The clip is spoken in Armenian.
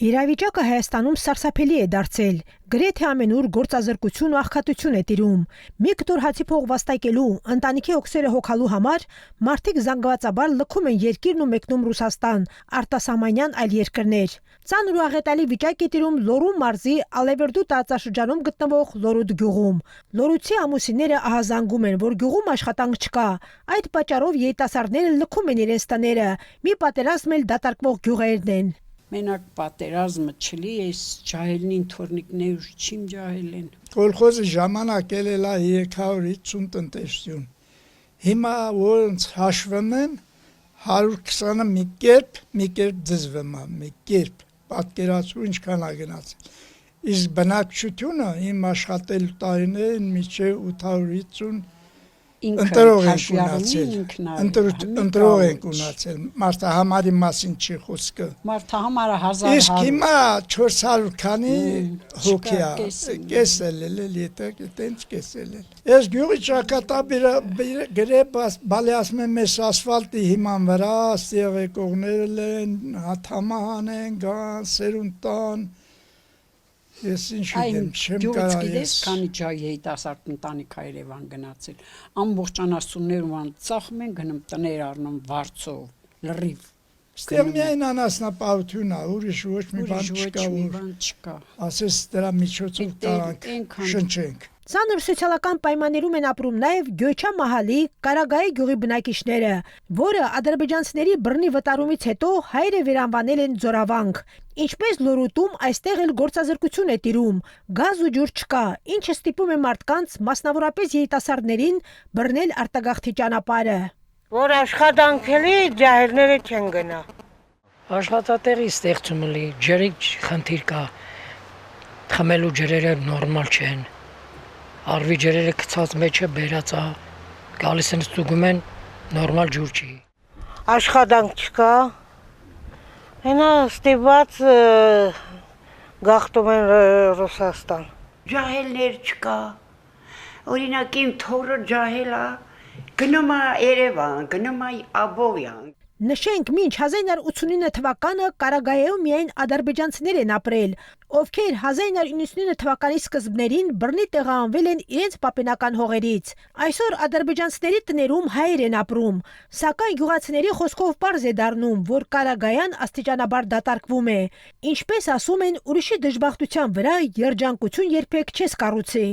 Իրավիճակը Հայաստանում սարսափելի է դարձել, գրեթե ամենուր գործազրկություն ու աղքատություն է տիրում։ Մի կտոր հացի փող վաստակելու, ընտանիքի հոգսերը հոգալու համար մարդիկ զանգվածաբար լքում են երկիրն ու մեկնում Ռուսաստան, արտասահմանյան այլ երկրներ։ Ծանր ու աղետալի վիճակ է տիրում Լոռու մարզի Ալևերդու տարածաշրջանում գտնվող Լոռուտ գյուղում։ Լոռուցի ամուսինները ահազանգում են, որ գյուղում աշխատանք չկա։ Այդ պատճառով երիտասարդները լքում են իրենց տները։ Մի պատերազմ էլ դատարկվող գյուղերն են։ Մենակ պատերազմը չլի, այս ջահելնին թորնիկներ չիմ ջահելեն։ Կոլխոզի ժամանակ ելելա 350 տնտեսություն։ Հիմա ոնց հաշվում են 120-ը մի կերպ դզվում է, մի կերպ պատկերացու ինչքան է գնացել։ Իսկ բնակչությունը իմ աշխատել տարիներին մինչև 850 ընտրող ենք ունացել, մարդահամարի մասին չի խոսքը։ Մարդահամարը 1000 Իսկ հիմա 400 քանի հոգի է, կեսել էլ, տենց կեսել էլ։ Ես գյուղի ճակատաբիրը գրե բալի ասում եմ ես ասֆալտի հիման վրա, ստեղ եկողներ են, հաթամահան են, գան, սերունդ տան, ես ինչ իդեմ, չեմ կարա ես։ Քանի ջահ երիտասարդ ընտանիք է Երևան գնացել, ամբողջ անասուններում ծախում են գնում տներ առնում վարձով, լրիվ։ Ստեղ միայն անասնապահություն է, ուրիշ ոչ մի բան չկա, ասես դրա միջոցով կարանք շնչենք։ Ծանր սոցիալական պայմաններում են ապրում նաև Գյոչա մահալի Կարագայի գյուղի բնակիչները, որը ադրբեջանցիների բռնի վտարումից հետո հայերը վերանվանել են Ձորավանք։ Ինչպես Լոռուտում, այստեղ էլ գործազրկություն է տիրում, գազ ու ջուր չկա, ինչը ստիպում է մարդկանց, մասնավորապես երիտասարդներին, բռնել արտագաղթի ճանապարհը։ Որ աշխատանքելի ջահելները չեն գնա։ Աշխատատեղի ստեղծումը լի, ջրի խնդիր կա, խմելու ջրերը նորմալ չեն։ Արվի ջրերը գցած մեջը բերած է, գալիս են ստուգում են, նորմալ ջուր չի։ Աշխատանք չկա, հենա ստիպված գաղթում են Ռուսաստան։ Ջահելներ չկա, օրինակ իմ թորը ջահել է, գնում է Երևան, գնում է Աբովյան։ Նշենք, մինչ 1989 թվականը Կարագայում միայն ադրբեջանցիներ են ապրել, ովքեր 1999 թվականի սկզբներին բռնի տեղահանվել են իրենց պապենական հողերից։ Այսօր ադրբեջանցիների տներում հայեր են ապրում, սակայն գյուղացիների խոսքով պարզ է դառնում, որ Կարագայան աստիճանաբար դատարկվում է։ Ինչպես ասում են, ուրիշի դժբախտության վրա երջանկություն երբեք չես կառուցի։